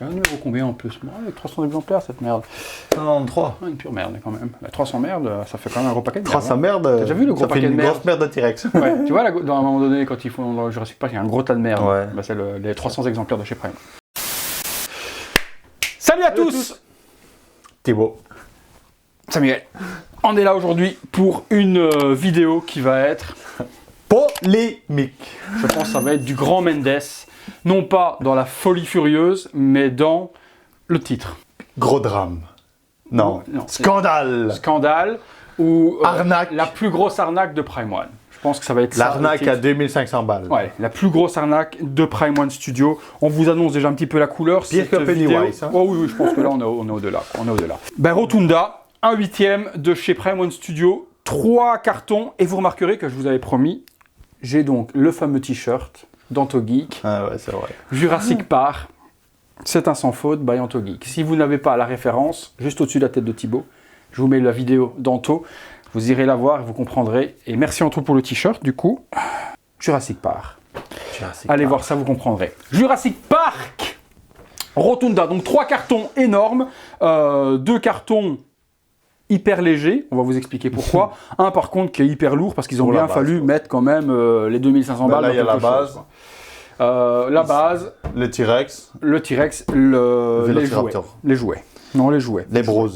Un numéro combien en plus? Ouais, 300 exemplaires cette merde. 93. Une pure merde quand même. 300 merdes, ça fait quand même un gros paquet de merde. 300 merdes. T'as déjà vu le gros paquet de merde? Ça fait une grosse merde de T-Rex. Ouais, tu vois, dans un moment donné, quand ils font dans le Jurassic Park, il y a un gros tas de merde. Ouais. Bah, c'est les 300 exemplaires de chez Prime. Salut à tous. Thibaut. Samuel. On est là aujourd'hui pour une vidéo qui va être polémique. Je pense que ça va être du grand Mendes. Non pas dans la folie furieuse, mais dans le titre. Gros drame. Non. Scandale. Scandale ou arnaque. La plus grosse arnaque de Prime One. Je pense que ça va être l'arnaque à 2500 balles. Ouais, la plus grosse arnaque de Prime One Studio. On vous annonce déjà un petit peu la couleur. Pire que Pennywise. Hein. Oh oui, je pense que là on est au-delà. Ben, Rotunda, un 8e de chez Prime One Studio, 3 cartons. Et vous remarquerez que je vous avais promis, j'ai donc le fameux t-shirt d'Anto Geek. Ah ouais, c'est vrai. Jurassic Park, c'est un sans faute by Anto Geek. Si vous n'avez pas la référence, juste au-dessus de la tête de Thibaut, je vous mets la vidéo d'Anto. Vous irez la voir et vous comprendrez. Et merci Anto pour le t-shirt, du coup. Jurassic Park. Allez voir ça, vous comprendrez. Jurassic Park Rotunda, donc 3 cartons énormes, 2 cartons hyper légers, on va vous expliquer pourquoi. Un par contre qui est hyper lourd parce qu'ils ont bien fallu mettre quand même les 2500 balles. Là il y a la base. La base. Le T-Rex. Le T-Rex, les jouets. Non, les jouets. Les bros.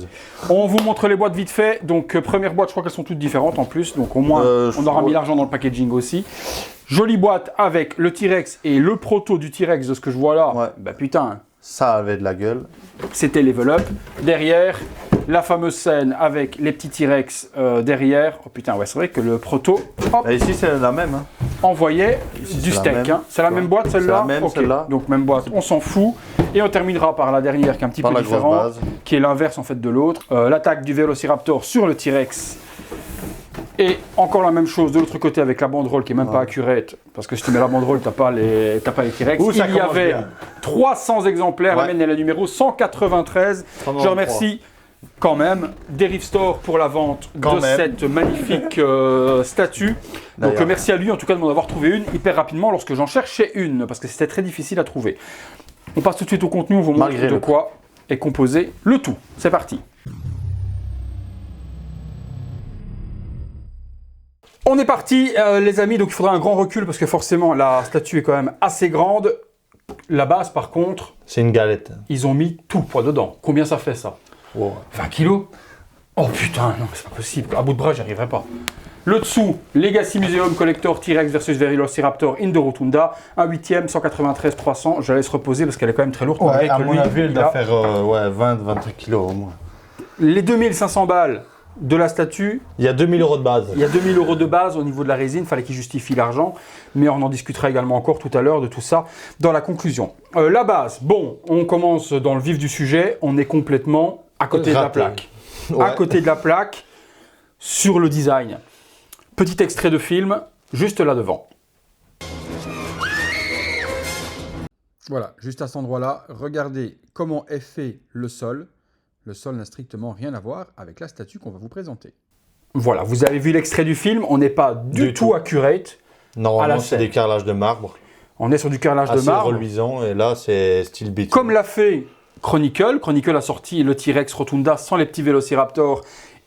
On vous montre les boîtes vite fait. Donc, première boîte, je crois qu'elles sont toutes différentes en plus. Donc, au moins, on aura mis l'argent dans le packaging aussi. Jolie boîte avec le T-Rex et le proto du T-Rex de ce que je vois là. Ouais. Bah putain. Ça avait de la gueule. C'était level up. Derrière, la fameuse scène avec les petits T-Rex derrière. Oh putain, ouais, c'est vrai que le proto. Hop, et ici, c'est la même. Hein. Envoyait du steak. C'est la même boîte celle-là? C'est la même celle-là. Donc, même boîte, on s'en fout. Et on terminera par la dernière qui est un petit peu différente, qui est l'inverse en fait de l'autre. L'attaque du Vélociraptor sur le T-Rex. Et encore la même chose de l'autre côté avec la banderole qui est même pas accurate, parce que si tu mets la banderole, t'as pas les T-Rex. Il y avait 300 exemplaires, la mienne est la numéro 193. 193. Je remercie quand même Derive Store pour la vente de cette magnifique statue. Donc merci à lui en tout cas de m'en avoir trouvé une hyper rapidement lorsque j'en cherchais une, parce que c'était très difficile à trouver. On passe tout de suite au contenu, on vous montre de quoi est composé le tout. C'est parti. On est parti les amis, donc il faudra un grand recul parce que forcément la statue est quand même assez grande. La base par contre, c'est une galette. Ils ont mis tout le poids dedans. Combien ça fait ça? 20 kilos? Oh putain, non c'est pas possible, à bout de bras j'y arriverai pas. Le dessous, Legacy Museum Collector T-Rex versus Velociraptor in the Rotunda, un 8e, 193 300. Je la laisse reposer parce qu'elle est quand même très lourde. Ouais, à mon avis, elle doit faire 20-25 kilos au moins. Les 2500 balles de la statue. Il y a 2000 € de base. Il y a 2000 € de base au niveau de la résine, il fallait qu'il justifie l'argent, mais on en discutera également encore tout à l'heure de tout ça dans la conclusion. La base, bon, on commence dans le vif du sujet, on est complètement à côté de la plaque. À côté de la plaque, sur le design. Petit extrait de film, juste là devant. Voilà, juste à cet endroit-là, regardez comment est fait le sol. Le sol n'a strictement rien à voir avec la statue qu'on va vous présenter. Voilà, vous avez vu l'extrait du film, on n'est pas du tout accurate. Normalement, c'est des carrelages de marbre. On est sur du carrelage de marbre. Assez reluisant, et là, c'est style bitume. Comme l'a fait Chronicle. Chronicle a sorti le T-Rex Rotunda sans les petits Vélociraptors.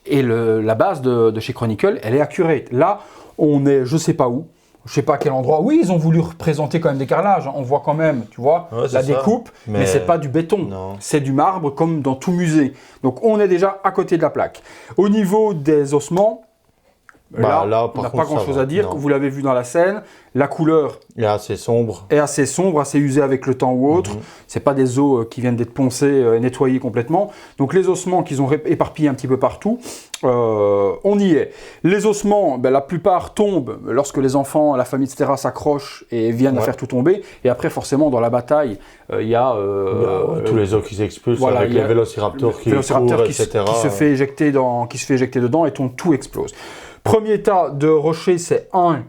Et la base de chez Chronicle, elle est accurate. Là, on est je sais pas où. Je sais pas à quel endroit. Oui, ils ont voulu représenter quand même des carrelages. On voit quand même, tu vois, la découpe, mais c'est pas du béton. C'est du marbre comme dans tout musée. Donc on est déjà à côté de la plaque. Au niveau des ossements, là on n'a pas grand-chose à dire. Vous l'avez vu dans la scène, la couleur est assez sombre. Assez usée avec le temps ou autre. C'est pas des os qui viennent d'être poncés et nettoyés complètement. Donc les ossements qu'ils ont éparpillés un petit peu partout, on y est. Les ossements, la plupart tombent lorsque les enfants, la famille, etc. s'accrochent et viennent faire tout tomber. Et après, forcément, dans la bataille, il y a tous les os qui s'expulsent avec les Vélociraptors qui courent, etc. qui se fait éjecter dedans et tout explose. Premier tas de rochers, c'est un.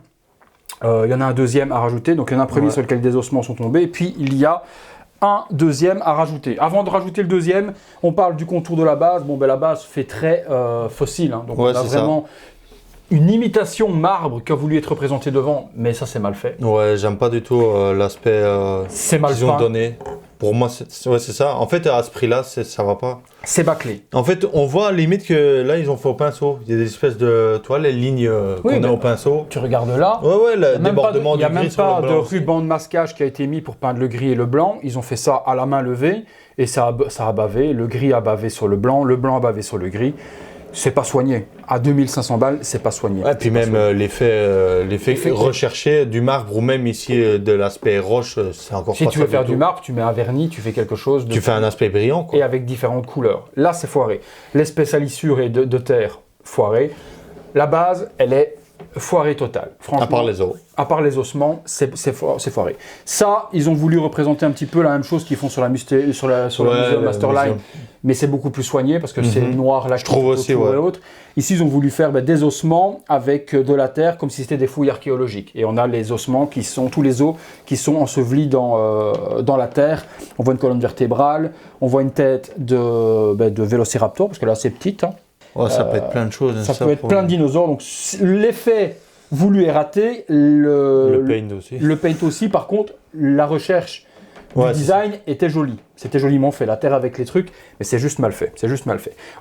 Il y en a un deuxième à rajouter. Donc il y en a un premier sur lequel des ossements sont tombés. Et puis il y a un deuxième à rajouter. Avant de rajouter le deuxième, on parle du contour de la base. Bon, la base fait très fossile. Hein. Donc on a vraiment une imitation marbre qui a voulu être représentée devant. Mais ça, c'est mal fait. Ouais, j'aime pas du tout l'aspect qu'ils ont donné. Pour moi, c'est ça. En fait, à ce prix-là, ça va pas. C'est bâclé. En fait, on voit limite que là, ils ont fait au pinceau. Il y a des espèces de, tu vois, les lignes qu'on a au pinceau. Tu regardes là. Ouais, le débordement du gris. Il n'y a même pas de ruban de masquage qui a été mis pour peindre le gris et le blanc. Ils ont fait ça à la main levée et ça a bavé. Le gris a bavé sur le blanc a bavé sur le gris. C'est pas soigné. À 2500 balles, c'est pas soigné. Ouais, puis même l'effet recherché du marbre ou même ici de l'aspect roche, c'est encore pas ça. Si tu veux faire du marbre, tu mets un vernis, tu fais quelque chose. Tu fais un aspect brillant, quoi. Et avec différentes couleurs. Là, c'est foiré. L'espèce salissure et de terre, foiré. La base, elle est foirée totale. Franchement. À part les os. À part les ossements, c'est foiré. Ça, ils ont voulu représenter un petit peu la même chose qu'ils font sur la Museum Masterline. Mais c'est beaucoup plus soigné parce que c'est noir, là je trouve aussi, ouais. Ici, ils ont voulu faire des ossements avec de la terre comme si c'était des fouilles archéologiques. Et on a les ossements tous les os qui sont ensevelis dans la terre. On voit une colonne vertébrale, on voit une tête de vélociraptor, parce que là c'est petite. Hein. Ouais, ça peut être plein de choses. Ça peut être plein de dinosaures. Donc l'effet voulu est raté. Le paint aussi. Le paint aussi, par contre, la recherche du design était jolie. C'était joliment fait, la terre avec les trucs, mais c'est juste mal fait.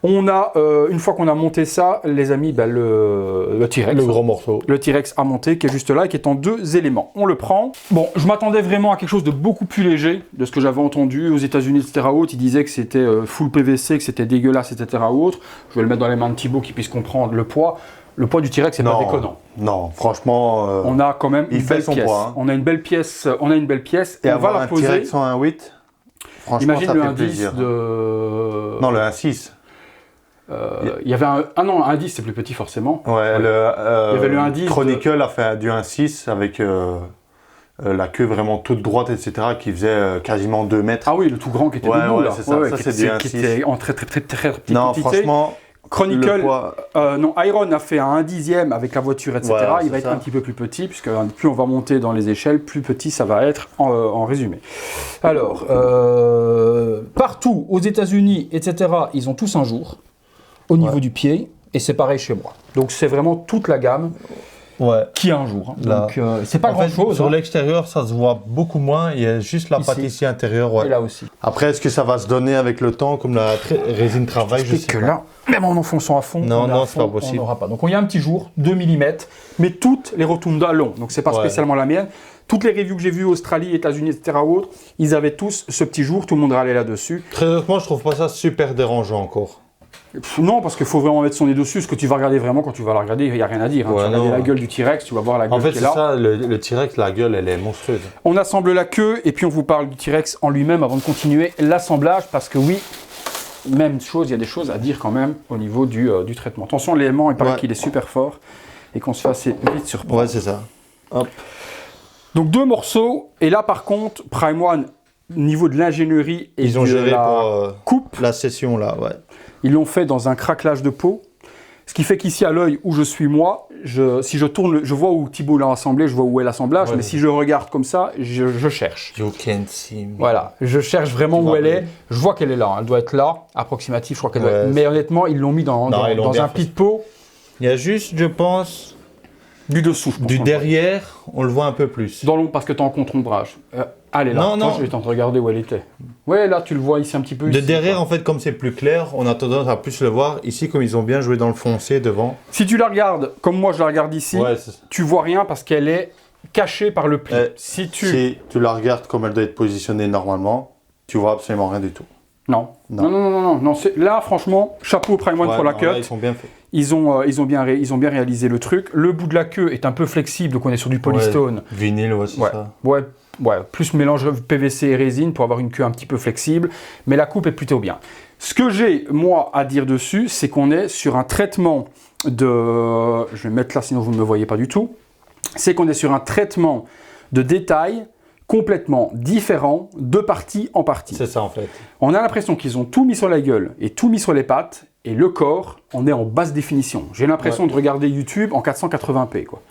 On a, une fois qu'on a monté ça, les amis, le T-Rex. Le gros morceau. Le T-Rex à monter, qui est juste là et qui est en 2 éléments. On le prend. Bon, je m'attendais vraiment à quelque chose de beaucoup plus léger, de ce que j'avais entendu aux États-Unis, etc. Ils disaient que c'était full PVC, que c'était dégueulasse, etc. Je vais le mettre dans les mains de Thibaut qui puisse comprendre le poids. Le poids du T-Rex, c'est pas déconnant. Non, franchement. On a quand même une belle pièce. Poids, hein. On a une belle pièce. Et on va la poser. T-Rex en 1.8. Franchement, imagine ça le fait 1.10 plaisir. Non, le 1.6. Il y avait un 1.10, c'est plus petit forcément. Ouais, il y avait le 1.10. Chronicle a fait du 1.6 avec la queue vraiment toute droite, etc., qui faisait quasiment 2 mètres. Ah oui, le tout grand qui était debout là. C'est ça, ça c'est du 1.6. Qui était en très petite. Non, franchement. Chronicle, Iron a fait un 1/10 avec la voiture, etc. Il va être un petit peu plus petit, puisque plus on va monter dans les échelles, plus petit ça va être en résumé. Alors, partout aux États-Unis, etc., ils ont tous un jour au niveau du pied, et c'est pareil chez moi. Donc c'est vraiment toute la gamme. Qui a un jour. Hein. Donc c'est pas grand chose. Sur l'extérieur, ça se voit beaucoup moins. Il y a juste la pâtisserie intérieure. Et là aussi. Après, est-ce que ça va se donner avec le temps, comme la résine travail? Je sais que là, même en enfonçant à fond, c'est pas possible. On n'aura pas. Donc il y a un petit jour, 2 mm, mais toutes les rotundas longs. Donc c'est pas spécialement la mienne. Toutes les reviews que j'ai vues, Australie, États-Unis, etc., ils avaient tous ce petit jour. Tout le monde râlait là-dessus. Très honnêtement, je trouve pas ça super dérangeant encore. Non, parce qu'il faut vraiment mettre son nez dessus. Ce que tu vas regarder vraiment quand tu vas la regarder, il n'y a rien à dire. Hein. Tu vas regarder la gueule du T-Rex, tu vas voir la gueule qui est là. En fait, c'est ça, le T-Rex, la gueule, elle est monstrueuse. On assemble la queue et puis on vous parle du T-Rex en lui-même avant de continuer l'assemblage. Parce que oui, même chose, il y a des choses à dire quand même au niveau du traitement. Attention, l'élément, il paraît qu'il est super fort et qu'on se fait assez vite surprendre. Ouais, c'est ça. Hop. Donc 2 morceaux. Et là, par contre, Prime One, niveau de l'ingénierie et ils ont géré pour coupe, la session là, ils l'ont fait dans un craquelage de peau. Ce qui fait qu'ici, à l'œil où je suis moi, si je tourne, je vois où Thibaut l'a assemblé, je vois où est l'assemblage, mais si je regarde comme ça, je cherche. You can see me. Voilà, je cherche vraiment où elle est. Je vois qu'elle est là, elle doit être là, approximative, je crois qu'elle doit être. Mais honnêtement, ils l'ont mis dans un pli de peau. Il y a juste, je pense, du dessous. Je pense du derrière, on le voit un peu plus. Dans l'ombre, parce que tu es en contre-ombrage. Allez là, moi je vais tenter de regarder où elle était. Ouais, là tu le vois ici un petit peu. De derrière, en fait, comme c'est plus clair, on a tendance à plus le voir. Ici, comme ils ont bien joué dans le foncé devant. Si tu la regardes, comme moi je la regarde ici, tu vois rien parce qu'elle est cachée par le pli. Si tu la regardes comme elle doit être positionnée normalement, tu vois absolument rien du tout. Non. Là, franchement, chapeau Prime One pour la cut. Là, ils sont bien faits. Ils ont bien réalisé le truc. Le bout de la queue est un peu flexible, donc on est sur du polystone. Vinyle, c'est ça. Ouais, plus mélange PVC et résine pour avoir une queue un petit peu flexible, mais la coupe est plutôt bien. Ce que j'ai, moi, à dire dessus, c'est qu'on est sur un traitement de... Je vais mettre là, sinon vous ne me voyez pas du tout. C'est qu'on est sur un traitement de détail complètement différent de partie en partie. C'est ça, en fait. On a l'impression qu'ils ont tout mis sur la gueule et tout mis sur les pattes, et le corps, on est en basse définition. J'ai l'impression de regarder YouTube en 480p, quoi.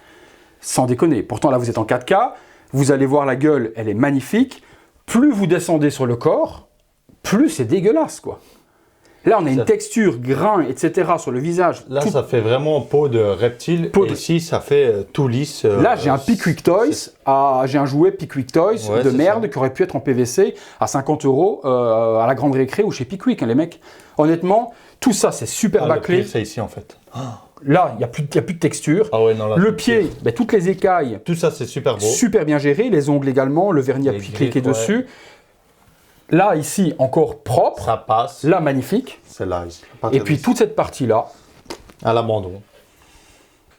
Sans déconner. Pourtant, là, vous êtes en 4K. Vous allez voir la gueule, elle est magnifique. Plus vous descendez sur le corps, plus c'est dégueulasse, quoi. Là, on a une texture, grain, etc. sur le visage. Là, ça fait vraiment peau de reptile. Et ici, ça fait tout lisse. Là, j'ai un Pickwick Toys. J'ai un jouet Pickwick Toys de merde qui aurait pu être en PVC à 50 € à la grande récré ou chez Pickwick, hein, les mecs. Honnêtement, tout ça, c'est super bâclé. C'est ici, en fait. Là, il n'y a plus de texture. Ah ouais, non, là, le pied, toutes les écailles. Tout ça, c'est super beau. Super bien géré. Les ongles également. Le vernis a pu cliquer dessus. Là, ici, encore propre. Ça passe. Là, magnifique. C'est là, ici. Et puis, toute cette partie-là. À l'abandon.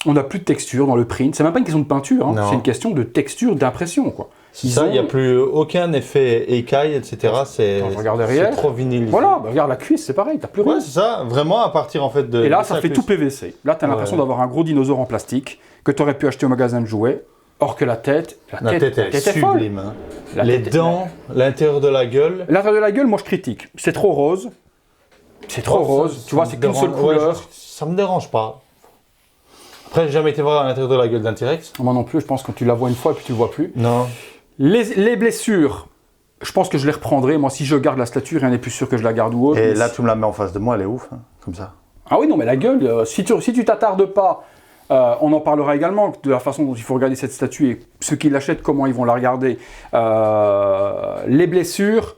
On n'a plus de texture dans le print. C'est même pas une question de peinture. Hein. C'est une question de texture, d'impression, quoi. Il n'y a plus aucun effet écaille, etc. C'est trop vinyle. Voilà, regarde la cuisse, c'est pareil, t'as plus rien. Ouais, c'est ça. Vraiment, à partir en fait de. Et là, ça fait tout PVC. Là, tu as l'impression d'avoir un gros dinosaure en plastique que tu aurais pu acheter au magasin de jouets. Or que la tête est sublime. Hein. Les dents, l'intérieur de la gueule. L'intérieur de la gueule, moi je critique. C'est trop rose. C'est trop rose. Tu vois, c'est qu'une seule couleur. Ça me dérange pas. Après, j'ai jamais été voir à l'intérieur de la gueule d'un T-Rex. Moi non plus, je pense que tu la vois une fois et puis tu le vois plus. Non. Les blessures, je pense que je les reprendrai. Moi, si je garde la statue, rien n'est plus sûr que je la garde ou autre. Et là, tu me la mets en face de moi, elle est ouf, hein, comme ça. Ah oui, non, mais la gueule, si tu t'attardes pas. On en parlera également de la façon dont il faut regarder cette statue et ceux qui l'achètent, comment ils vont la regarder. Les blessures,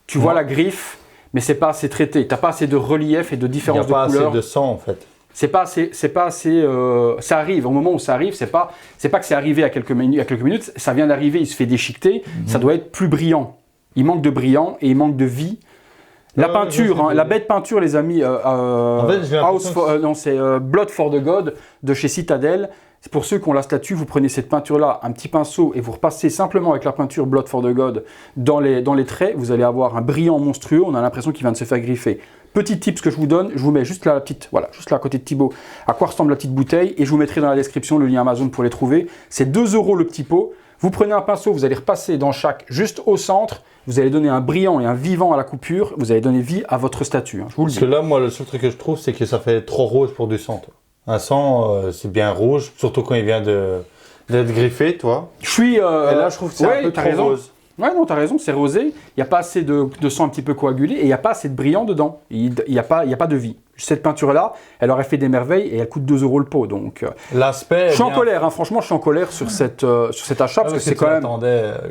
tu vois la griffe, mais c'est pas assez traité. T'as pas assez de relief et de différence de couleur. Il n'y a pas assez de sang en fait. C'est pas assez. Ça arrive. Au moment où ça arrive, c'est pas que c'est arrivé à quelques minutes. Ça vient d'arriver. Il se fait déchiqueter. Ça doit être plus brillant. Il manque de brillant et il manque de vie. La peinture, la bête peinture, les amis, en fait, c'est Blood for the God de chez Citadel. C'est pour ceux qui ont la statue, vous prenez cette peinture-là, un petit pinceau, et vous repassez simplement avec la peinture Blood for the God dans les traits. Vous allez avoir un brillant monstrueux. On a l'impression qu'il vient de se faire griffer. Petit tips que je vous donne, je vous mets juste là, juste là à côté de Thibaut, à quoi ressemble la petite bouteille, et je vous mettrai dans la description le lien Amazon pour les trouver. C'est 2 € le petit pot. Vous prenez un pinceau, vous allez repasser dans chaque, juste au centre. Vous allez donner un brillant et un vivant à la coupure. Vous allez donner vie à votre statue. Hein, je vous le dis. Parce que là, moi, le seul truc que je trouve, c'est que ça fait trop rose pour du sang. Toi. Un sang, c'est bien rouge, surtout quand il vient d'être griffé, toi. Je suis. Et là, je trouve que c'est un peu trop rose. Ouais, non, t'as raison, c'est rosé. Il n'y a pas assez de sang un petit peu coagulé et il n'y a pas assez de brillant dedans. Il n'y a pas de vie. Cette peinture-là, elle aurait fait des merveilles et elle coûte 2 € le pot. Donc, l'aspect. Je suis en colère, hein, franchement, je suis en colère sur cet achat parce que c'est quand même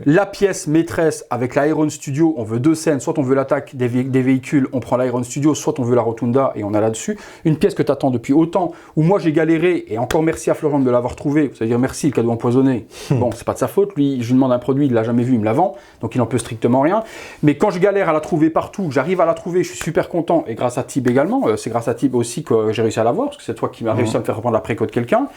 la pièce maîtresse avec l'Iron Studio. On veut 2 scènes, soit on veut l'attaque des véhicules, on prend l'Iron Studio, soit on veut la Rotunda et on a là-dessus. Une pièce que tu attends depuis autant, où moi j'ai galéré et encore merci à Florian de l'avoir trouvé. Vous allez dire merci, le cadeau empoisonné. Bon, c'est pas de sa faute. Lui, je lui demande un produit, il l'a jamais vu, il me la vend, donc il n'en peut strictement rien. Mais quand je galère à la trouver partout, j'arrive à la trouver, je suis super content et grâce à Tib également. C'est grâce à Tib aussi que j'ai réussi à l'avoir, parce que c'est toi qui m'as réussi à me faire reprendre la préco de quelqu'un.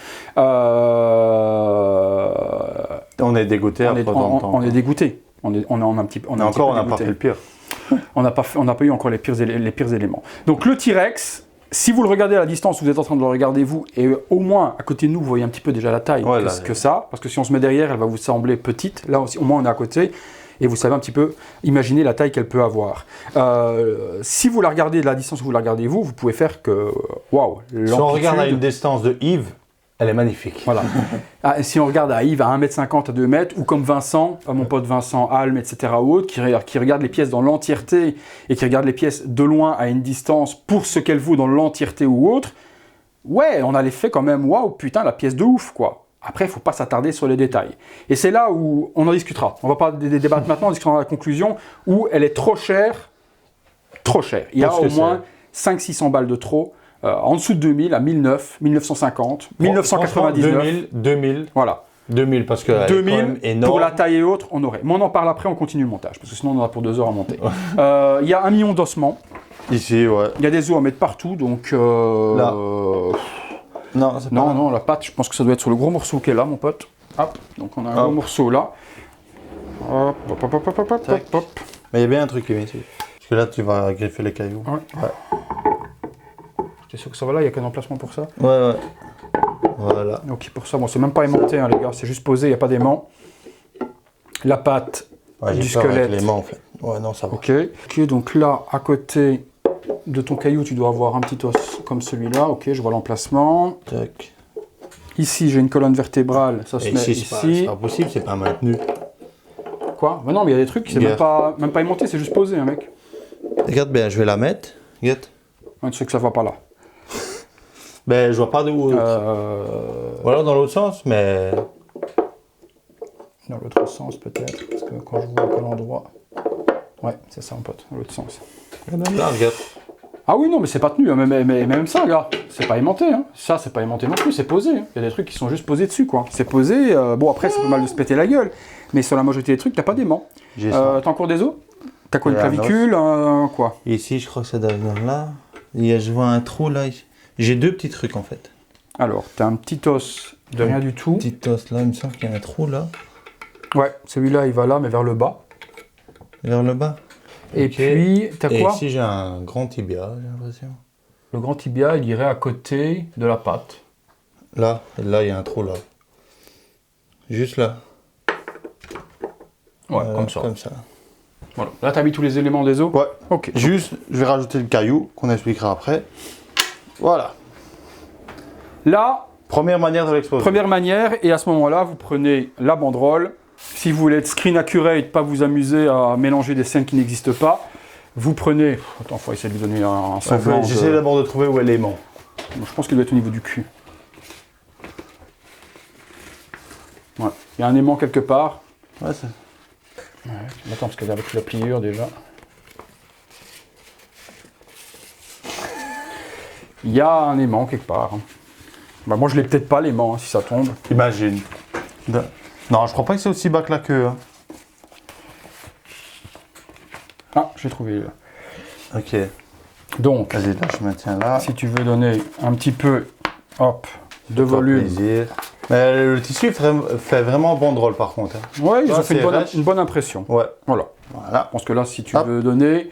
On est dégoûté après tant de temps. On est dégoûté. On n'a pas fait le pire. On n'a pas eu encore les pires éléments. Donc le T-Rex, si vous le regardez à la distance, vous êtes en train de le regarder vous, et au moins à côté de nous, vous voyez un petit peu déjà la taille que ça, parce que si on se met derrière, elle va vous sembler petite. Là aussi, au moins on est à côté. Et vous savez un petit peu imaginer la taille qu'elle peut avoir. Si vous la regardez de la distance où vous la regardez vous pouvez faire que, waouh, si on regarde à une distance de Yves, elle est magnifique. Voilà. Si on regarde à Yves à 1,50 m à 2 m, ou comme Vincent, mon pote Vincent Alm, etc. ou autre, qui regarde les pièces dans l'entièreté et qui regarde les pièces de loin à une distance pour ce qu'elle vaut dans l'entièreté ou autre, ouais, on a l'effet quand même, waouh, putain, la pièce de ouf, quoi. Après, il ne faut pas s'attarder sur les détails. Et c'est là où on en discutera. On ne va pas débattre maintenant, on discutera dans la conclusion, où elle est trop chère. Trop chère. Il y a au moins 500-600 balles de trop. En dessous de 2000, à 1900, 1950, 1999. 2000. Voilà. 2000, parce que 2000, énorme. Pour la taille et autres, on aurait. Mais on en parle après, on continue le montage, parce que sinon on en a pour 2 heures à monter. Il y a 1 million d'ossements. Ici, ouais. Il y a des os à mettre partout, donc... Là. Non, la pâte, je pense que ça doit être sur le gros morceau qui est là, mon pote. Hop, donc on a un gros morceau là. Hop. Mais il y a bien un truc qui vient ici. Parce que là, tu vas griffer les cailloux. Ouais. T'es sûr que ça va là, il n'y a qu'un emplacement pour ça? Ouais. Voilà. Ok, pour ça, bon, c'est même pas aimanté, hein, les gars, c'est juste posé, il n'y a pas d'aimant. La pâte du squelette. Avec l'aimant, en fait. Ouais, non, ça va. Ok, donc là, à côté de ton caillou, tu dois avoir un petit os comme celui-là. Ok, je vois l'emplacement. Tac. Ici, j'ai une colonne vertébrale, ça se met ici. C'est pas possible, c'est pas maintenu. Quoi? Bah non, mais il y a des trucs, c'est même pas aimanté, c'est juste posé, hein, mec. Regarde bien, je vais la mettre. Regarde. Tu sais que ça va pas là. Ben, je vois pas de où. Voilà, dans l'autre sens, mais. Dans l'autre sens, peut-être. Parce que quand je vois à quel endroit. Ouais, c'est ça, mon pote, dans l'autre sens. Et même là, regarde. Ah oui, non, mais c'est pas tenu, hein. mais même ça, gars, c'est pas aimanté. Hein. Ça, c'est pas aimanté non plus, c'est posé. Hein. Il y a des trucs qui sont juste posés dessus, quoi. C'est posé. Bon, après, c'est pas mal de se péter la gueule. Mais sur la majorité des trucs, t'as pas d'aimant. T'as encore des os? T'as quoi, une clavicule? Quoi? Ici, je crois que ça doit venir là. Je vois un trou là. J'ai 2 petits trucs en fait. Alors, t'as un petit os de rien du tout. Petit os là, il me semble qu'il y a un trou là. Ouais, celui-là, il va là, mais vers le bas. Vers le bas. Et puis, t'as quoi? Ici, j'ai un grand tibia, j'ai l'impression. Le grand tibia, il irait à côté de la patte. Là, il y a un trou là. Juste là. Ouais, comme ça. Comme ça. Voilà. Là, t'as mis tous les éléments des os? Ouais. Ok. Juste, je vais rajouter le caillou, qu'on expliquera après. Voilà. Là, première manière de l'exposer. Première manière, et à ce moment-là, vous prenez la banderole. Si vous voulez être screen accurate, pas vous amuser à mélanger des scènes qui n'existent pas, vous prenez... Attends, il faut essayer de lui donner un semblant. J'essaie d'abord de trouver où est l'aimant. Je pense qu'il doit être au niveau du cul. Ouais. Il y a un aimant quelque part. Ouais, c'est... Ouais. Attends, parce qu'avec la pliure déjà. Il y a un aimant quelque part. Bah, moi, je l'ai peut-être pas l'aimant, si ça tombe. Imagine. Non, je crois pas que c'est aussi bas que la queue. Hein. Ah, j'ai trouvé là. Ok. Donc, vas-y, là, je me tiens là. Si tu veux donner un petit peu, hop, de volume. Plaisir. Mais le tissu fait vraiment banderole par contre. Hein. Ouais, ils ont fait une bonne impression. Ouais. Voilà. Je pense que là, si tu veux donner,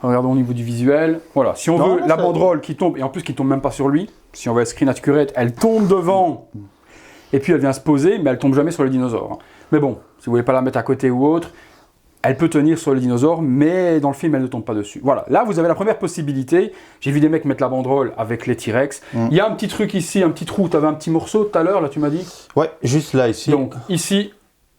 regardons au niveau du visuel. Voilà. Si on veut la banderole qui tombe, et en plus qui tombe même pas sur lui, si on veut être screen accurate, elle tombe devant. Et puis elle vient se poser, mais elle tombe jamais sur le dinosaure. Mais bon, si vous voulez pas la mettre à côté ou autre, elle peut tenir sur le dinosaure, mais dans le film, elle ne tombe pas dessus. Voilà, là, vous avez la première possibilité. J'ai vu des mecs mettre la banderole avec les T-Rex. Il y a un petit truc ici, un petit trou. Tu avais un petit morceau tout à l'heure, là, tu m'as dit? Ouais, juste là, ici. Donc, ici,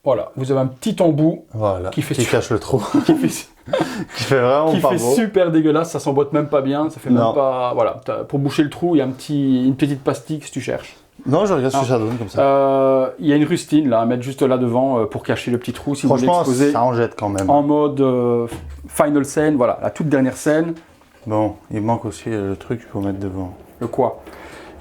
voilà, vous avez un petit embout qui cache le trou. qui fait vraiment pas beau. Qui fait super dégueulasse, ça s'emboîte même pas bien. Ça fait même pas... Voilà, pour boucher le trou, il y a une petite pastille si tu cherches. Non, je regarde ce que ça donne comme ça. Il y a une rustine là à mettre juste là devant pour cacher le petit trou si vous voulez exposer. Ça en jette quand même. En mode final scène, voilà, la toute dernière scène. Bon, il manque aussi le truc qu'il faut mettre devant. Le quoi?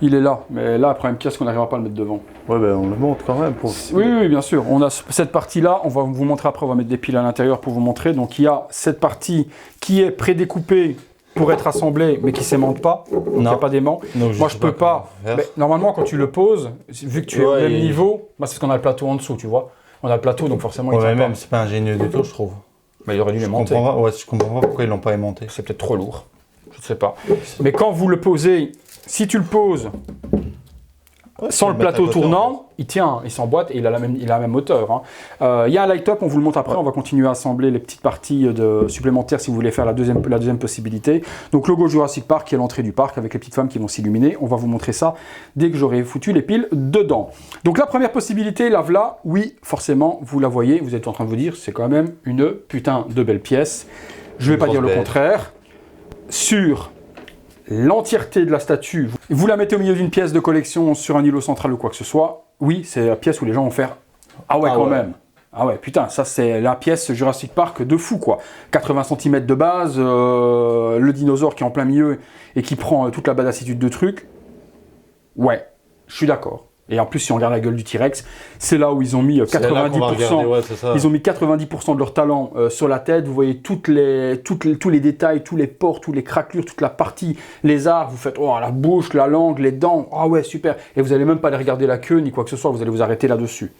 Il est là, mais là, le problème qu'il y a, c'est qu'on n'arrivera pas à le mettre devant. Ouais, ben on le montre quand même. Oui, bien sûr. On a cette partie-là, on va vous montrer après, on va mettre des piles à l'intérieur pour vous montrer. Donc il y a cette partie qui est prédécoupée pour être assemblé, mais qui ne s'aimante pas, donc il n'y a pas d'aimant. Moi, je peux pas. Mais, normalement, quand tu le poses, vu que tu es au même niveau, c'est parce qu'on a le plateau en dessous, tu vois. On a le plateau, donc forcément, il tient même, c'est pas ingénieux du tout, je trouve. Mais il aurait dû l'aimanter. Je comprends pas pourquoi ils l'ont pas aimanté. C'est peut-être trop lourd. Je ne sais pas. Mais quand vous le posez, si tu le poses sans le plateau tournant, il tient, il s'emboîte et il a la même hauteur. Hein. Il y a un light-up, on vous le montre après, on va continuer à assembler les petites parties supplémentaires si vous voulez faire la deuxième possibilité. Donc logo Jurassic Park qui est l'entrée du parc avec les petites femmes qui vont s'illuminer. On va vous montrer ça dès que j'aurai foutu les piles dedans. Donc la première possibilité, la voilà, oui, forcément, vous la voyez, vous êtes en train de vous dire, c'est quand même une putain de belle pièce. Je ne vais pas dire le contraire. Sur l'entièreté de la statue, vous la mettez au milieu d'une pièce de collection sur un îlot central ou quoi que ce soit, oui, c'est la pièce où les gens vont faire « Ah ouais, quand même !» Ah ouais, putain, ça c'est la pièce Jurassic Park de fou, quoi. 80 cm de base, le dinosaure qui est en plein milieu et qui prend toute la badassitude de trucs. Ouais, je suis d'accord. Et en plus, si on regarde la gueule du T-Rex, c'est là où ils ont mis 90%, ils ont mis 90% de leur talent sur la tête. Vous voyez tous les détails, tous les pores, tous les craquelures, toute la partie lézard. Vous faites oh, la bouche, la langue, les dents. Ah ouais, super. Et vous n'allez même pas aller regarder la queue ni quoi que ce soit. Vous allez vous arrêter là-dessus.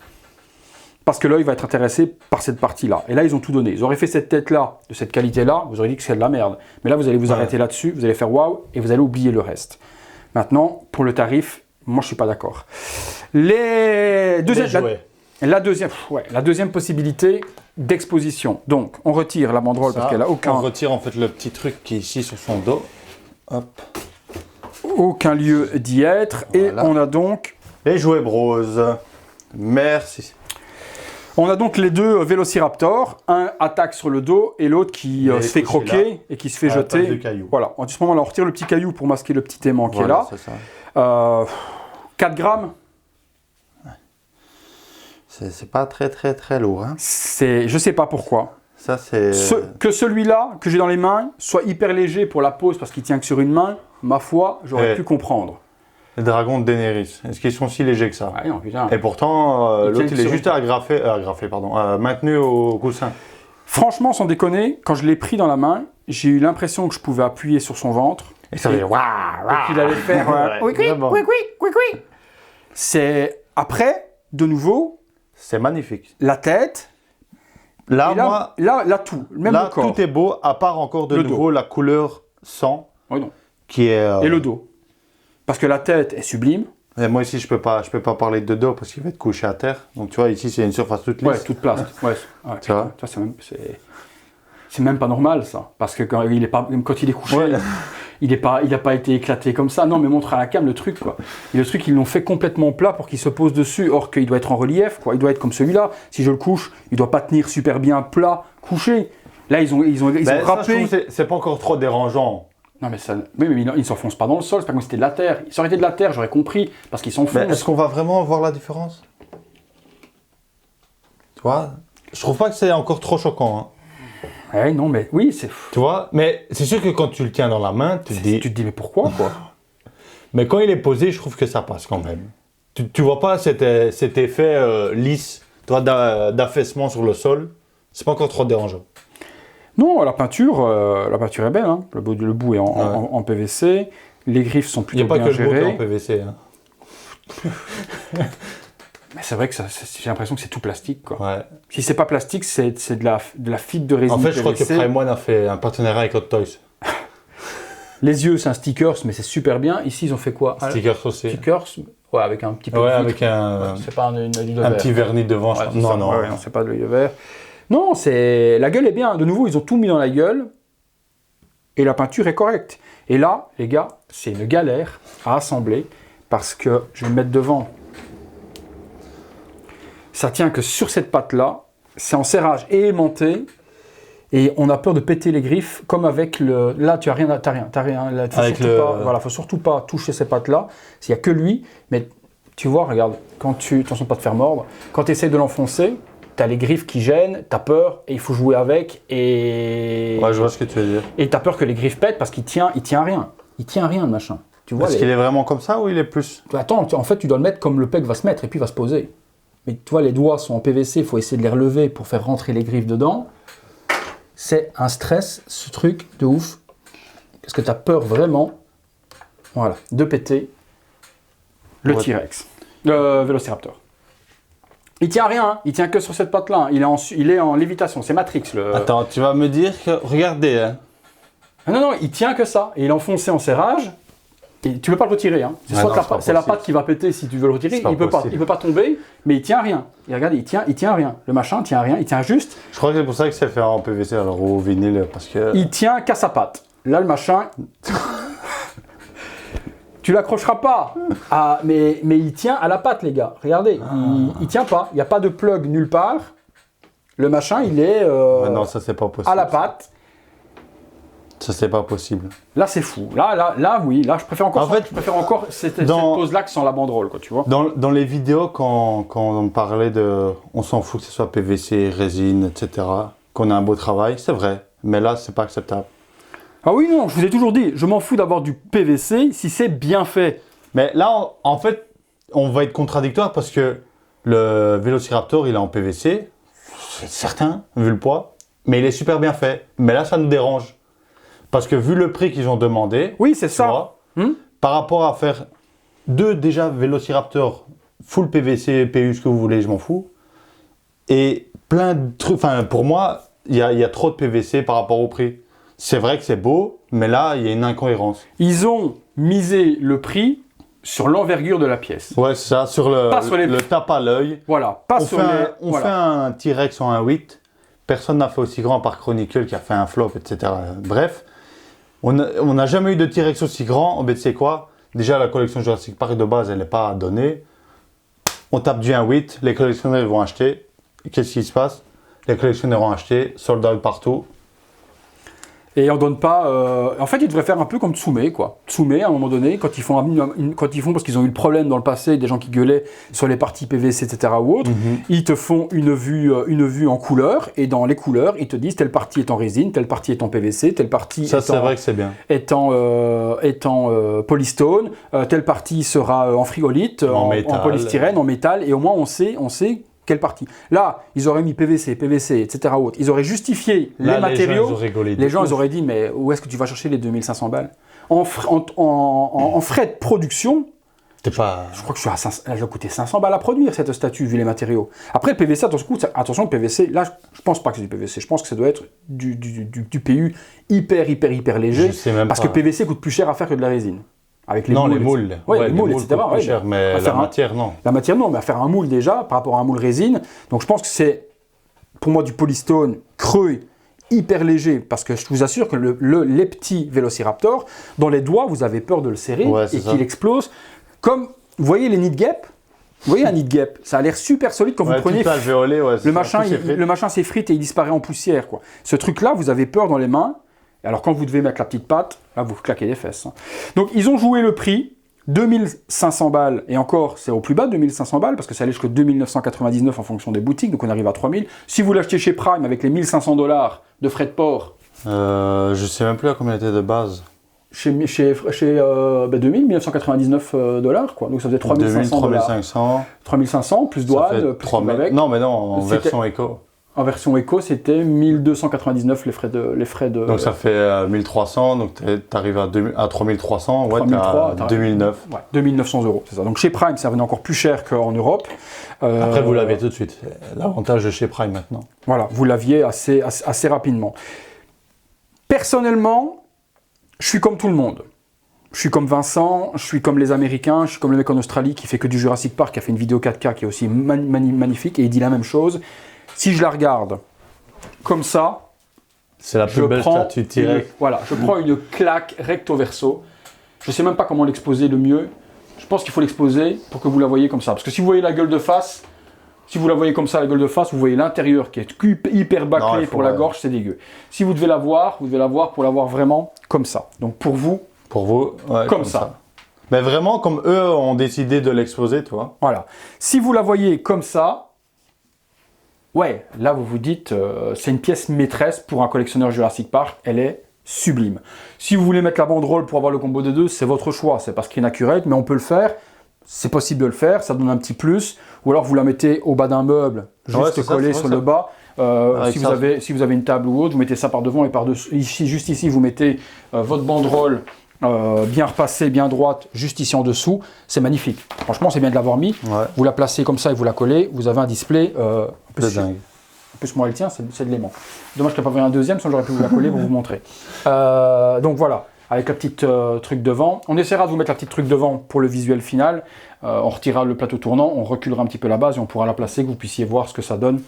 Parce que l'œil va être intéressé par cette partie-là. Et là, ils ont tout donné. Ils auraient fait cette tête-là, de cette qualité-là, vous auriez dit que c'est de la merde. Mais là, vous allez vous arrêter là-dessus, vous allez faire waouh, et vous allez oublier le reste. Maintenant, pour le tarif, moi, je suis pas d'accord. La deuxième possibilité d'exposition. Donc, on retire la banderole parce qu'elle a aucun... On retire en fait le petit truc qui est ici sur son dos. Hop. Aucun lieu d'y être. Voilà. Et on a donc... Les jouets Bros. Merci. On a donc les deux Vélociraptor, un attaque sur le dos et l'autre qui se fait croquer et qui se fait jeter. Voilà, en ce moment là on retire le petit caillou pour masquer le petit aimant qui est là. C'est ça. 4 grammes. C'est pas très lourd. Hein. Je sais pas pourquoi. Ça, que celui-là, que j'ai dans les mains, soit hyper léger pour la pose parce qu'il tient que sur une main, ma foi, j'aurais pu comprendre. Les dragons de Daenerys, est-ce qu'ils sont si légers que ça? Non, putain. Et pourtant, l'autre, il est juste maintenu au coussin. Franchement, sans déconner, quand je l'ai pris dans la main, j'ai eu l'impression que je pouvais appuyer sur son ventre. Et ça faisait waouh, et qu'il allait faire oui. C'est après, de nouveau. C'est magnifique. La tête. Là, tout. Même le corps. Tout est beau, à part encore de nouveau la couleur sang. Oui, non. Qui est. Et le dos. Parce que la tête est sublime. Et moi ici, je peux pas parler de dos parce qu'il va être couché à terre. Donc tu vois, ici, c'est une surface toute lisse. Ouais, toute plate. Ouais. Tu vois, c'est même pas normal ça. Parce que quand il est couché, il n'a pas été éclaté comme ça. Non, mais montre à la cam le truc, quoi. Et le truc, ils l'ont fait complètement plat pour qu'il se pose dessus. Or qu'il doit être en relief, quoi. Il doit être comme celui-là. Si je le couche, il doit pas tenir super bien plat, couché. Là, ils ont râpé. C'est pas encore trop dérangeant. Non, mais ils ne s'enfoncent pas dans le sol. C'est pas comme si c'était de la terre. Ça aurait été de la terre, j'aurais compris. Parce qu'ils s'enfoncent. Est-ce qu'on va vraiment voir la différence? Tu vois, je trouve pas que c'est encore trop choquant. Hein. Ouais, non, mais oui, c'est. Tu vois, mais c'est sûr que quand tu le tiens dans la main, tu te dis, mais pourquoi, quoi? Mais quand il est posé, je trouve que ça passe quand même. Tu vois pas cet effet lisse, tu vois, d'affaissement sur le sol. C'est pas encore trop dérangeant. Non, la peinture est belle. Hein. Le bout est en PVC. Les griffes sont plutôt bien gérées. Il n'y a pas que le bout qui est en PVC. Hein. Mais c'est vrai que j'ai l'impression que c'est tout plastique, quoi. Ouais. Si c'est pas plastique, c'est de la fibre de résine. En fait, je crois que Prime One a fait un partenariat avec Hot Toys. Les yeux, c'est un stickers, mais c'est super bien. Ici, ils ont fait quoi? Stickers aussi. Stickers, ouais, avec un petit peu de vitre. Avec un petit vernis devant. Ouais, non, c'est pas de l'œil vert. Non, la gueule est bien. De nouveau, ils ont tout mis dans la gueule. Et la peinture est correcte. Et là, les gars, c'est une galère à assembler. Parce que, je vais me mettre devant. Ça tient que sur cette patte-là. C'est en serrage et aimanté. Et on a peur de péter les griffes. Comme avec le... Là, tu n'as rien. Là, faut surtout pas toucher ces pattes-là. Il n'y a que lui. Mais tu vois, regarde. Attention pas de faire mordre. Quand tu essaies de l'enfoncer... T'as les griffes qui gênent, t'as peur et il faut jouer avec et... Ouais, je vois ce que tu veux dire. Et t'as peur que les griffes pètent parce qu'il tient rien. Il tient rien, le machin. Tu vois, est-ce qu'il est vraiment comme ça ou il est plus... Attends, en fait, tu dois le mettre comme le pec va se mettre et puis il va se poser. Mais tu vois, les doigts sont en PVC, il faut essayer de les relever pour faire rentrer les griffes dedans. C'est un stress, ce truc, de ouf. Parce que t'as peur vraiment, voilà, de péter le T-Rex. Le Vélociraptor. Il tient rien, hein. Il tient que sur cette patte-là. Hein. Il est en lévitation, c'est Matrix. Attends, tu vas me dire que... Regardez. Hein. Non, il tient que ça. Et il est enfoncé en serrage. Et tu ne peux pas le retirer. Hein. C'est la patte qui va péter si tu veux le retirer. Il ne peut pas tomber, mais il tient rien. Et regarde, il tient rien. Le machin tient rien, il tient juste. Je crois que c'est pour ça que c'est fait en PVC alors au vinyle. Parce que... Il tient qu'à sa patte. Là, le machin... Tu l'accrocheras pas, mais il tient à la patte, les gars. Regardez, il tient pas. Il n'y a pas de plug nulle part. Le machin, il est non, ça c'est pas possible. À la patte. Ça c'est pas possible. Là, c'est fou. Là, oui. Là, je préfère encore cette pose-là que sans la banderole, quoi. Tu vois. Dans les vidéos, quand on parlait de, on s'en fout que ce soit PVC, résine, etc. Qu'on a un beau travail, c'est vrai. Mais là, c'est pas acceptable. Ah oui, non, je vous ai toujours dit, je m'en fous d'avoir du PVC si c'est bien fait. Mais là, en fait, on va être contradictoire parce que le Vélociraptor, il est en PVC, c'est certain, vu le poids, mais il est super bien fait. Mais là, ça nous dérange. Parce que vu le prix qu'ils ont demandé, oui, c'est ça. Par rapport à faire deux déjà Vélociraptor full PVC, PU, ce que vous voulez, je m'en fous. Et plein de trucs, enfin, pour moi, il y a trop de PVC par rapport au prix. C'est vrai que c'est beau, mais là, il y a une incohérence. Ils ont misé le prix sur l'envergure de la pièce. Ouais, c'est ça, sur le tape à l'œil. Voilà, on fait un T-Rex en 1.8. Personne n'a fait aussi grand par Chronicle qui a fait un flop, etc. Bref, on n'a jamais eu de T-Rex aussi grand. Mais tu sais quoi? Déjà, la collection Jurassic Park de base, elle n'est pas donnée. On tape du 1.8, les collectionneurs vont acheter. qu'est-ce qui se passe? Les collectionneurs ont acheté, sold out partout. Et on donne pas. En fait, ils devraient faire un peu comme Tsume, quoi. Tsume, à un moment donné, quand ils font parce qu'ils ont eu le problème dans le passé, des gens qui gueulaient sur les parties PVC, etc. ou autres, ils te font une vue en couleur, et dans les couleurs, ils te disent telle partie est en résine, telle partie est en PVC, telle partie c'est vrai que c'est bien. est en polystone, telle partie sera en frigolite, en polystyrène, en métal, et au moins on sait quelle partie. Là, ils auraient mis PVC, etc. autres. Ils auraient justifié les matériaux. Les gens, ils auraient dit, mais où est-ce que tu vas chercher les 2500 balles en frais de production, je crois que elle va coûter 500 balles à produire, cette statue, vu les matériaux. Après, le PVC, attention, le PVC, là, je pense pas que c'est du PVC. Je pense que ça doit être du PU hyper léger. Parce que PVC coûte plus cher à faire que de la résine. Avec les moules. Les moules, etc. Plus cher, mais la matière, non. La matière, non, mais à faire un moule déjà, par rapport à un moule résine. Donc je pense que c'est, pour moi, du polystone creux, hyper léger, parce que je vous assure que les petits Vélociraptor, dans les doigts, vous avez peur de le serrer et qu'il explose. Comme, vous voyez les nid gap? Vous voyez un nid gap? Ça a l'air super solide quand vous prenez. Le machin s'effrite et il disparaît en poussière, quoi. Ce truc-là, vous avez peur dans les mains. Alors quand vous devez mettre la petite patte, là vous claquez les fesses. Donc ils ont joué le prix, 2500 balles, et encore c'est au plus bas 2500 balles, parce que ça allait jusqu'à 2999 en fonction des boutiques, donc on arrive à 3000. Si vous l'achetez chez Prime avec les 1500 $ de frais de port... je sais même plus à combien il était de base. Chez 1999 $, quoi. Donc ça faisait 3500 $. 3500. 3500, plus douane, plus avec. Non mais non, en version éco. En version éco, c'était 1299 les frais de... Donc ça fait 1300, donc tu arrives à 3300, ouais, tu as 2009. Ouais, 2900 €, c'est ça. Donc chez Prime, ça revenait encore plus cher qu'en Europe. Après, vous l'aviez tout de suite. L'avantage de chez Prime maintenant. Voilà, vous l'aviez assez rapidement. Personnellement, je suis comme tout le monde. Je suis comme Vincent, je suis comme les Américains, je suis comme le mec en Australie qui fait que du Jurassic Park, qui a fait une vidéo 4K qui est aussi magnifique, et il dit la même chose. Si je la regarde comme ça, c'est la plus belle statue T-Rex. Voilà, je prends une claque recto verso. Je ne sais même pas comment l'exposer le mieux. Je pense qu'il faut l'exposer pour que vous la voyez comme ça. Parce que si vous voyez la gueule de face, si vous la voyez comme ça, la gueule de face, vous voyez l'intérieur qui est hyper bâclé pour la gorge, c'est dégueu. Si vous devez la voir, pour la voir vraiment comme ça. Donc pour vous, ouais, comme ça. Mais vraiment comme eux ont décidé de l'exposer, tu vois. Voilà. Si vous la voyez comme ça, ouais, là vous vous dites, c'est une pièce maîtresse pour un collectionneur Jurassic Park, elle est sublime. Si vous voulez mettre la banderole pour avoir le combo des deux, c'est votre choix, c'est pas Screen-Accurate, mais on peut le faire, c'est possible de le faire, ça donne un petit plus, ou alors vous la mettez au bas d'un meuble, juste collée sur le bas. Si vous avez une table ou autre, vous mettez ça par devant et par dessous. Juste ici, vous mettez votre banderole bien repassée, bien droite, juste ici en dessous. C'est magnifique. Franchement, c'est bien de l'avoir mis. Ouais. Vous la placez comme ça et vous la collez. Vous avez un display. De dingue. En plus, moi, elle tient, c'est de l'aimant. Dommage qu'il n'y ait pas un deuxième, sinon j'aurais pu vous la coller pour vous montrer. Donc voilà, avec la petite truc devant. On essaiera de vous mettre la petite truc devant pour le visuel final. On retirera le plateau tournant, on reculera un petit peu la base et on pourra la placer, que vous puissiez voir ce que ça donne.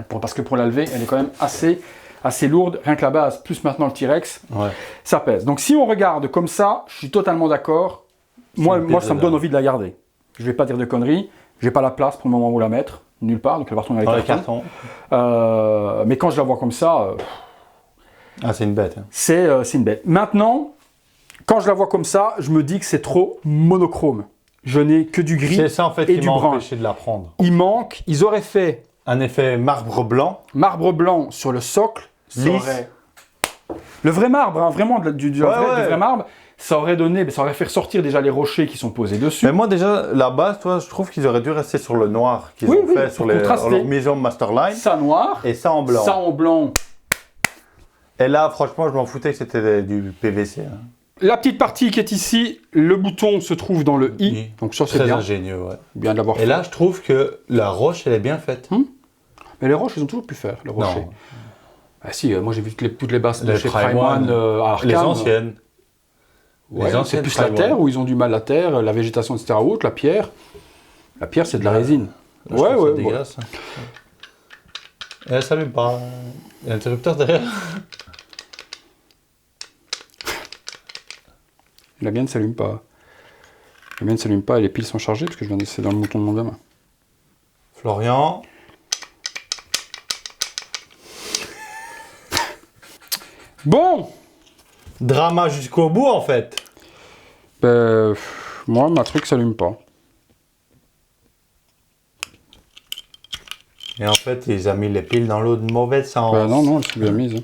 Parce que pour la lever, elle est quand même assez lourde. Rien que la base, plus maintenant le T-Rex, ça pèse. Donc si on regarde comme ça, je suis totalement d'accord. Moi, ça me donne envie de la garder. Je ne vais pas dire de conneries. Je n'ai pas la place pour le moment où la mettre. Nulle part, donc elle va retourner avec le carton. Mais quand je la vois comme ça... c'est une bête. Hein. C'est une bête. Maintenant, quand je la vois comme ça, je me dis que c'est trop monochrome. Je n'ai que du gris et du brun. C'est ça en fait qui m'a empêché de la prendre. Ils auraient fait... Un effet marbre blanc. Marbre blanc sur le socle. Le vrai marbre, hein, vraiment du vrai marbre. Ça aurait fait ressortir déjà les rochers qui sont posés dessus. Mais moi déjà, la base, toi, je trouve qu'ils auraient dû rester sur le noir qu'ils ont fait sur leur maison Masterline. Ça noir. Et ça en blanc. Ça en blanc. Et là, franchement, je m'en foutais que c'était du PVC. Hein. La petite partie qui est ici, le bouton se trouve dans le I. Donc ça, c'est bien. Très ingénieux, ouais. Bien de l'avoir fait. Et là, je trouve que la roche, elle est bien faite. Mais les roches, ils ont toujours pu faire, les rochers. Non. Ah si, moi j'ai vu toutes les bases de chez Prime One à Arkham. Les anciennes. Ouais, c'est plus la terre où ils ont du mal, la terre, la végétation, etc. Autre, la pierre, c'est de la résine. C'est dégueulasse. Elle s'allume pas. Il y a l'interrupteur derrière. La mienne ne s'allume pas. La mienne ne s'allume pas et les piles sont chargées parce que je viens d'essayer dans le mouton de mon gamin. Florian. Bon. Drama jusqu'au bout en fait. Moi, ma truc s'allume pas. Et en fait, ils ont mis les piles dans l'eau de mauvais sens. Non, elles sont bien mises.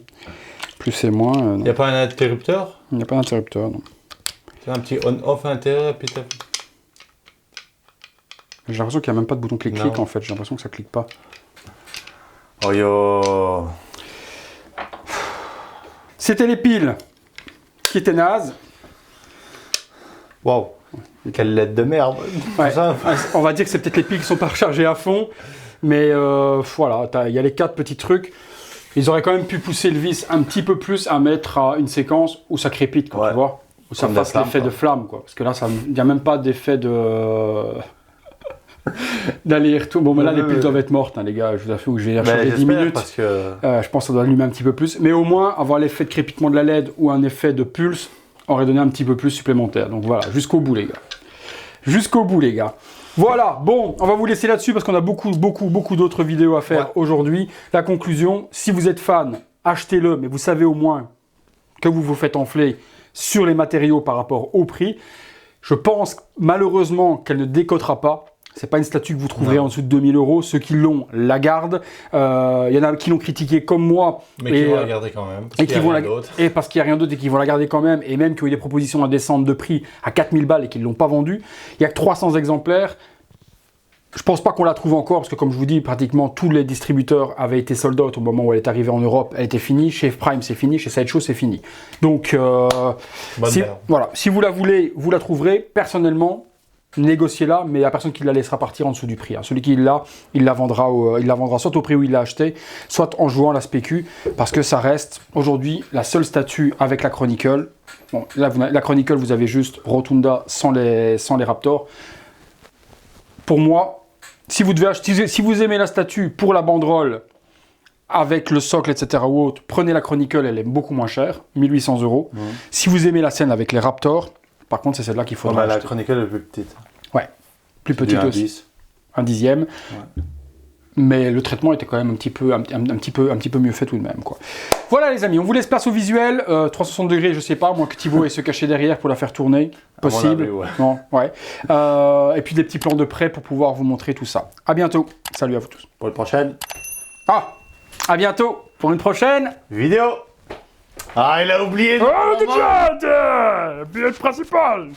Plus et moins. Il n'y a pas un interrupteur? Il n'y a pas d'interrupteur, non. C'est un petit on-off à l'intérieur et puis t'as... J'ai l'impression qu'il n'y a même pas de bouton clic-clic en fait. J'ai l'impression que ça clique pas. Oh yo. C'était les piles qui étaient nazes. Waouh. Quelle lettre de merde. Ouais. On va dire que c'est peut-être les piles qui sont pas rechargées à fond. Mais voilà, il y a les 4 petits trucs. Ils auraient quand même pu pousser le vis un petit peu plus à mettre à une séquence où ça crépite, quoi, tu vois. Où ça fasse l'effet de flamme, quoi. Parce que là, il n'y a même pas d'effet de... d'aller-retour. Bon, mais là, les piles doivent être mortes, hein, les gars. Je vous assure que je vais les recharger 10 minutes. Parce que... je pense que ça doit allumer un petit peu plus. Mais au moins, avoir l'effet de crépitement de la LED ou un effet de pulse aurait donné un petit peu plus supplémentaire. Donc voilà, jusqu'au bout, les gars. Jusqu'au bout, les gars. Voilà, bon, on va vous laisser là-dessus parce qu'on a beaucoup d'autres vidéos à faire aujourd'hui. La conclusion, si vous êtes fan, achetez-le, mais vous savez au moins que vous vous faites enfler sur les matériaux par rapport au prix. Je pense malheureusement qu'elle ne décotera pas. C'est pas une statue que vous trouverez en dessous de 2000 €. Ceux qui l'ont, la gardent. Il y en a qui l'ont critiqué comme moi. Mais qui vont la garder quand même. Et parce qu'il n'y a rien d'autre et qu'ils vont la garder quand même. Et même qu'il y a eu des propositions à descendre de prix à 4000 balles et qu'ils ne l'ont pas vendue. Il n'y a que 300 exemplaires. Je pense pas qu'on la trouve encore parce que comme je vous dis, pratiquement tous les distributeurs avaient été sold out au moment où elle est arrivée en Europe. Elle était finie. Chez F-Prime, c'est fini. Chez Sideshow, c'est fini. Donc, voilà. Si vous la voulez, vous la trouverez. Personnellement, négociez-la, mais il n'y a personne qui la laissera partir en dessous du prix. Hein. Celui qui l'a, il la vendra soit au prix où il l'a acheté, soit en jouant la spécu, parce que ça reste aujourd'hui la seule statue avec la Chronicle. Bon, là, la Chronicle, vous avez juste Rotunda sans les Raptors. Pour moi, si vous aimez la statue pour la banderole, avec le socle, etc. ou autre, prenez la Chronicle, elle est beaucoup moins chère, 1800 €. Si vous aimez la scène avec les Raptors, par contre, c'est celle-là qu'il faudra acheter. La Chronicle est plus petite. Ouais, plus petite aussi. Un dixième. Ouais. Mais le traitement était quand même un petit peu mieux fait tout de même, quoi. Voilà les amis, on vous laisse place au visuel. 360 degrés, je sais pas, moins que Thibaut ait se cacher derrière pour la faire tourner. Possible. Non, ouais. Et puis des petits plans de près pour pouvoir vous montrer tout ça. À bientôt. Salut à vous tous. Pour une prochaine. À bientôt pour une prochaine vidéo. Ah, il a oublié. Oh, le pilote principal.